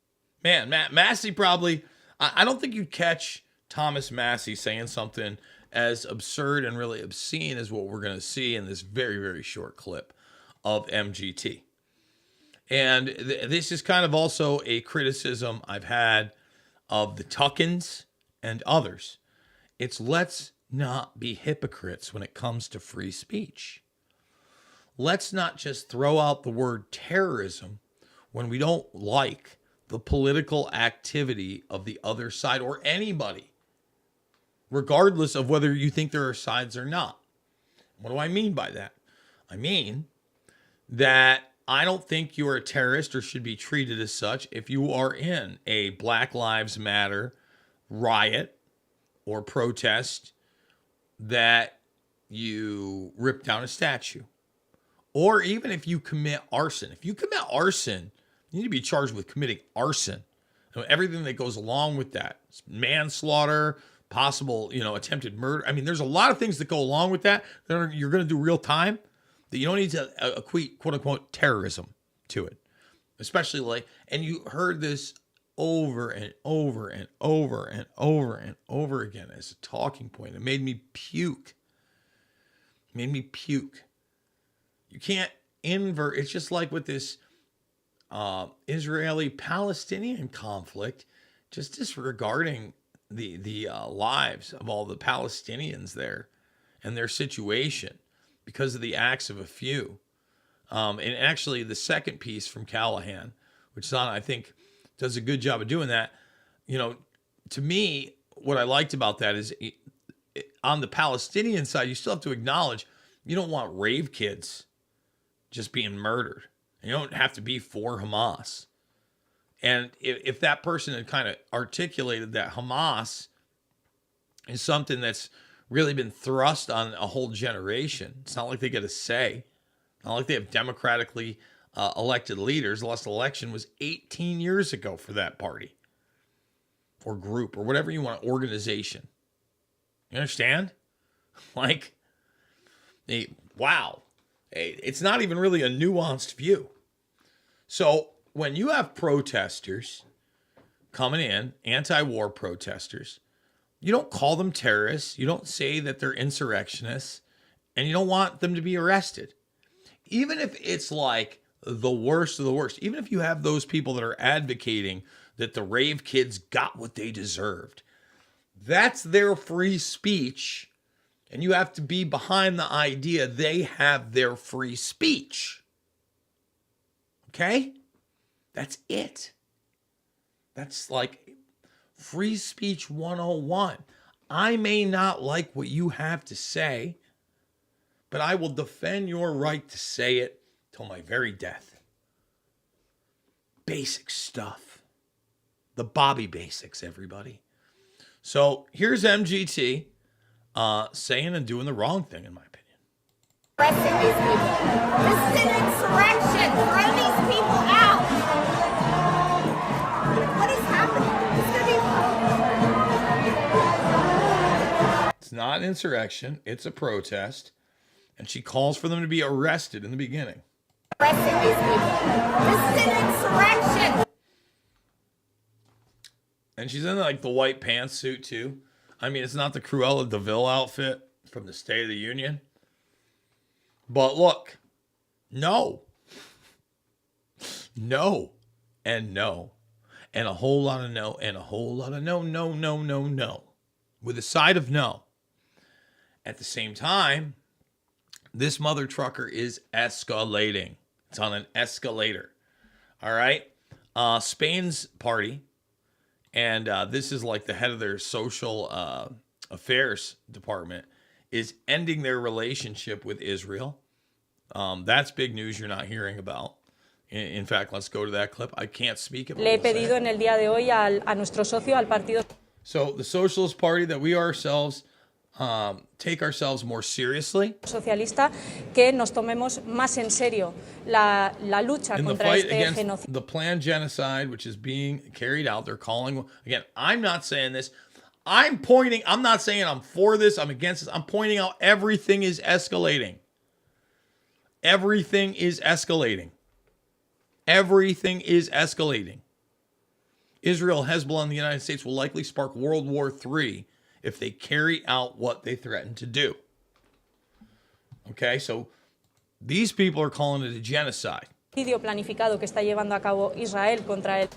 Man, Massey probably, I don't think you'd catch Thomas Massey saying something as absurd and really obscene as what we're going to see in this very, very short clip of MGT. And this is kind of also a criticism I've had of the Tuckins and others. It's let's not be hypocrites when it comes to free speech. Let's not just throw out the word terrorism when we don't like the political activity of the other side or anybody, regardless of whether you think there are sides or not. What do I mean by that? I mean that I don't think you are a terrorist or should be treated as such if you are in a Black Lives Matter riot or protest that you rip down a statue. Or even if you commit arson. If you commit arson, you need to be charged with committing arson. Everything that goes along with that. Manslaughter, possible, attempted murder. I mean, there's a lot of things that go along with that you're going to do real time that you don't need to equate, quote unquote, terrorism to it. Especially and you heard this over and over and over and over and over again as a talking point. It made me puke. You can't invert. It's just like with this Israeli-Palestinian conflict, just disregarding the lives of all the Palestinians there and their situation because of the acts of a few. And actually, the second piece from Callahan, which Sana, I think, does a good job of doing that. To me, what I liked about that is on the Palestinian side, you still have to acknowledge you don't want rave kids just being murdered. You don't have to be for Hamas. And if that person had kind of articulated that Hamas is something that's really been thrust on a whole generation, it's not like they get a say. Not like they have democratically elected leaders. The last election was 18 years ago for that party or group or whatever you want, organization. You understand? Wow. It's not even really a nuanced view. So when you have protesters coming in, anti-war protesters, you don't call them terrorists. You don't say that they're insurrectionists, and you don't want them to be arrested. Even if it's like the worst of the worst, even if you have those people that are advocating that the rave kids got what they deserved, that's their free speech. And you have to be behind the idea they have their free speech. Okay? That's it. That's like free speech 101. I may not like what you have to say, but I will defend your right to say it till my very death. Basic stuff. The Bobby basics, everybody. So here's MGT saying and doing the wrong thing, in my opinion. Arresting these people. This is an insurrection. Throw these people out. What is happening? It's not an insurrection. It's a protest. And she calls for them to be arrested in the beginning. Arresting these people. This is an insurrection. And she's in the white pantsuit too. I mean, it's not the Cruella de Vil outfit from the State of the Union. But look, no. No. And no. And a whole lot of no. And a whole lot of no, no, no, no, no. With a side of no. At the same time, this mother trucker is escalating. It's on an escalator. All right. Spain's party. And this is like the head of their social affairs department is ending their relationship with Israel. That's big news you're not hearing about. In fact, let's go to that clip. I can't speak it. Le he pedido en el día de hoy a nuestro socio, al partido. So the Socialist Party, that we ourselves take ourselves more seriously. Socialista, que nos tomemos más en serio la lucha contra este genocidio. The planned genocide, which is being carried out, they're calling, again, I'm not saying this. I'm not saying I'm for this, I'm against this. I'm pointing out everything is escalating. Everything is escalating. Everything is escalating. Israel, Hezbollah, and the United States will likely spark World War III if they carry out what they threaten to do. Okay, so these people are calling it a genocide. planificado que está llevando a cabo Israel contra el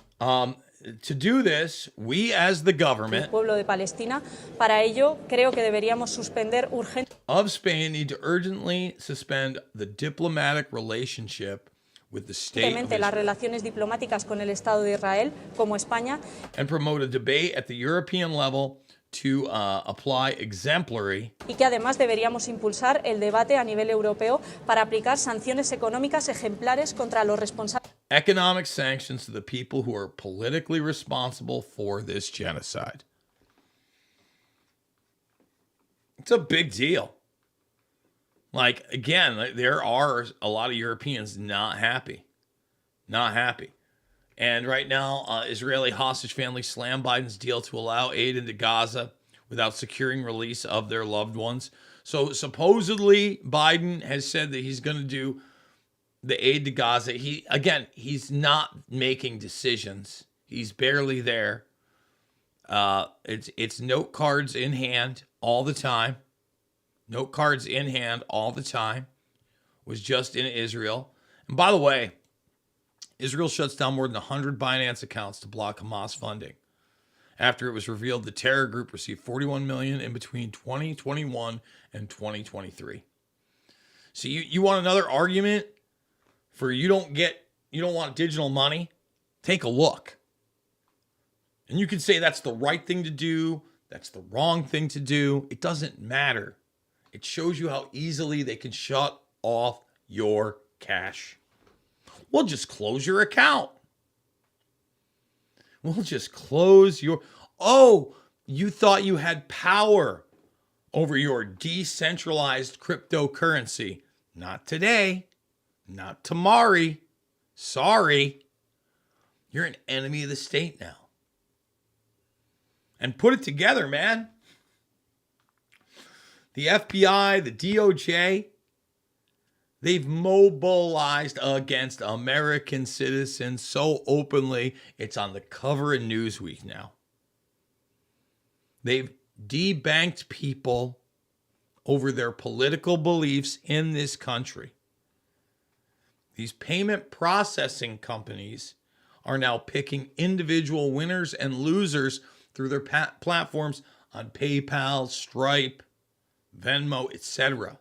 To do this, we as the government pueblo de Palestina, para ello creo que deberíamos suspender of Spain need to urgently suspend the diplomatic relationship with the state of urgentemente las Israel relaciones diplomáticas con el Estado de Israel, como España, and promote a debate at the European level to apply exemplary y que además deberíamos impulsar el debate a nivel europeo para aplicar sanciones económicas ejemplares contra los responsables economic sanctions to the people who are politically responsible for this genocide. It's a big deal. Like, again, there are a lot of Europeans not happy. Not happy. And right now, Israeli hostage families slam Biden's deal to allow aid into Gaza without securing release of their loved ones. So supposedly, Biden has said that he's going to do the aid to Gaza. He's not making decisions. He's barely there. It's note cards in hand all the time. Note cards in hand all the time. Was just in Israel. And by the way, Israel shuts down more than 100 Binance accounts to block Hamas funding after it was revealed the terror group received $41 million in between 2021 and 2023. So you want another argument for you don't want digital money? Take a look. And you can say that's the right thing to do, that's the wrong thing to do. It doesn't matter. It shows you how easily they can shut off your cash. We'll just close your account. We'll just close your... Oh, you thought you had power over your decentralized cryptocurrency. Not today. Not tomorrow. Sorry. You're an enemy of the state now. And put it together, man. The FBI, the DOJ... They've mobilized against American citizens so openly, it's on the cover of Newsweek now. They've debanked people over their political beliefs in this country. These payment processing companies are now picking individual winners and losers through their platforms on PayPal, Stripe, Venmo, etc.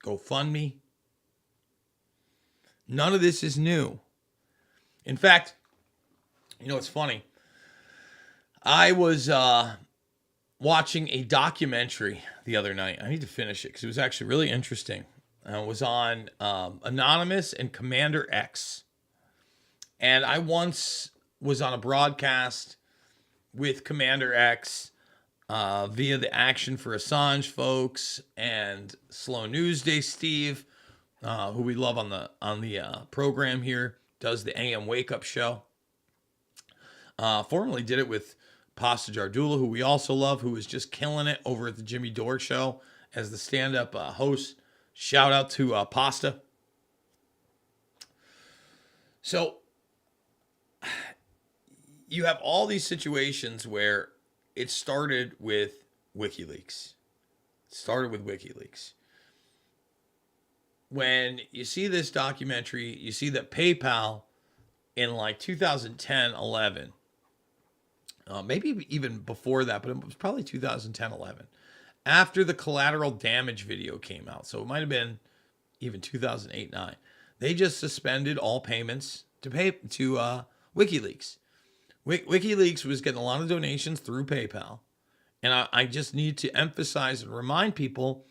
GoFundMe. None of this is new. In fact, you know, it's funny. I was watching a documentary the other night. I need to finish it because it was actually really interesting. It was on Anonymous and Commander X. And I once was on a broadcast with Commander X via the Action for Assange folks and Slow News Day Steve, who we love on the program here, does the AM Wake Up Show. Formerly did it with Pasta Jardula, who we also love, who is just killing it over at the Jimmy Dore Show as the stand-up host. Shout out to Pasta. So you have all these situations where it started with WikiLeaks. When you see this documentary, you see that PayPal in like 2010, 11, maybe even before that, but it was probably 2010, 11, after the collateral damage video came out. So it might have been even 2008, 9. They just suspended all payments to WikiLeaks. WikiLeaks was getting a lot of donations through PayPal. And I just need to emphasize and remind people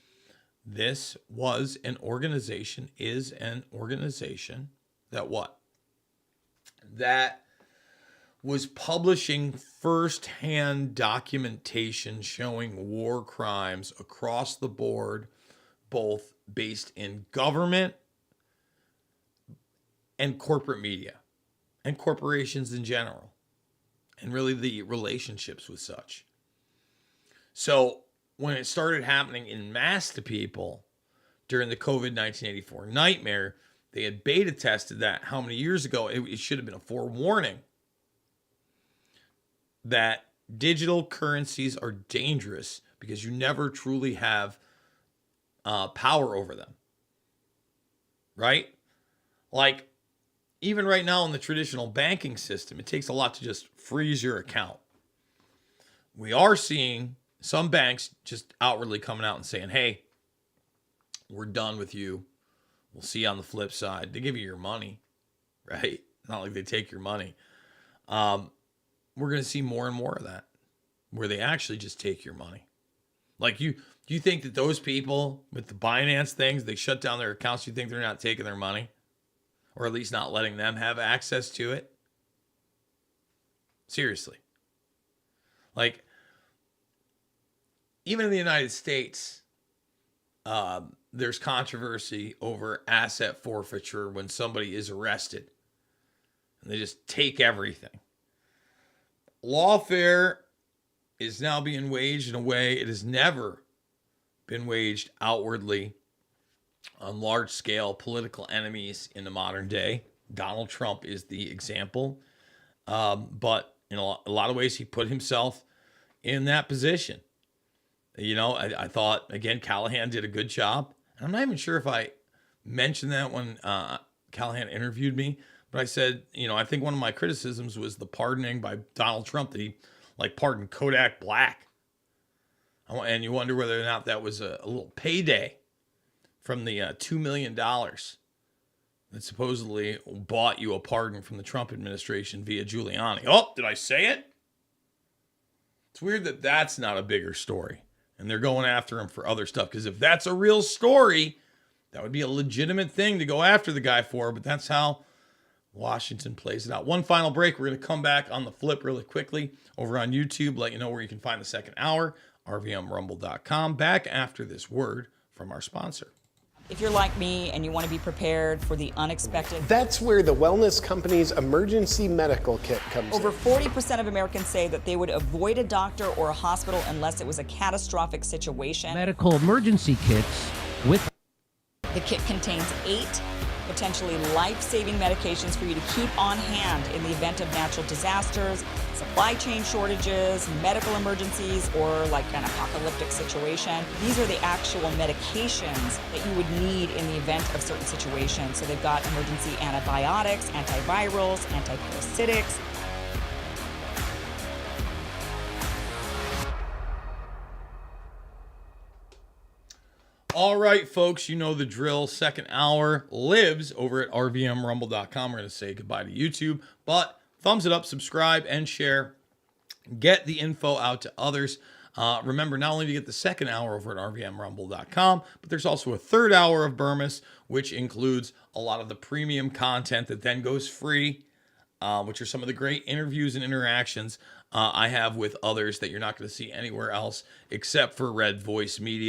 this was an organization, is an organization that what? That was publishing firsthand documentation showing war crimes across the board, both based in government and corporate media and corporations in general, and really the relationships with such. So when it started happening in mass to people during the COVID 1984 nightmare, they had beta tested that how many years ago? It should have been a forewarning that digital currencies are dangerous because you never truly have power over them. Right? Like, even right now in the traditional banking system, it takes a lot to just freeze your account. We are seeing some banks just outwardly coming out and saying, hey, we're done with you. We'll see you on the flip side. They give you your money, right? Not like they take your money. We're going to see more and more of that, where they actually just take your money. Like, do you think that those people with the Binance things, they shut down their accounts, you think they're not taking their money? Or at least not letting them have access to it? Seriously. Like, even in the United States, there's controversy over asset forfeiture when somebody is arrested. And they just take everything. Lawfare is now being waged in a way it has never been waged outwardly on large-scale political enemies in the modern day. Donald Trump is the example. But in a lot of ways, he put himself in that position. You know, I thought, again, Callahan did a good job. I'm not even sure if I mentioned that when Callahan interviewed me, but I said, you know, I think one of my criticisms was the pardoning by Donald Trump, that he, like, pardoned Kodak Black. And you wonder whether or not that was a little payday from the $2 million that supposedly bought you a pardon from the Trump administration via Giuliani. Oh, did I say it? It's weird that that's not a bigger story. And they're going after him for other stuff. Because if that's a real story, that would be a legitimate thing to go after the guy for. But that's how Washington plays it out. One final break. We're going to come back on the flip really quickly over on YouTube. Let you know where you can find the second hour. RVMRumble.com. Back after this word from our sponsor. If you're like me and you want to be prepared for the unexpected... That's where the wellness company's emergency medical kit comes Over in. 40% of Americans say that they would avoid a doctor or a hospital unless it was a catastrophic situation. Medical emergency kits with... The kit contains 8 potentially life-saving medications for you to keep on hand in the event of natural disasters, supply chain shortages, medical emergencies, or like an apocalyptic situation. These are the actual medications that you would need in the event of certain situations. So they've got emergency antibiotics, antivirals, antiparasitics. All right, folks, you know the drill. Second hour lives over at rvmrumble.com. We're going to say goodbye to YouTube, but thumbs it up, subscribe, and share. Get the info out to others. Remember, not only to get the second hour over at rvmrumble.com, but there's also a third hour of Bermas, which includes a lot of the premium content that then goes free, which are some of the great interviews and interactions I have with others that you're not going to see anywhere else except for Red Voice Media.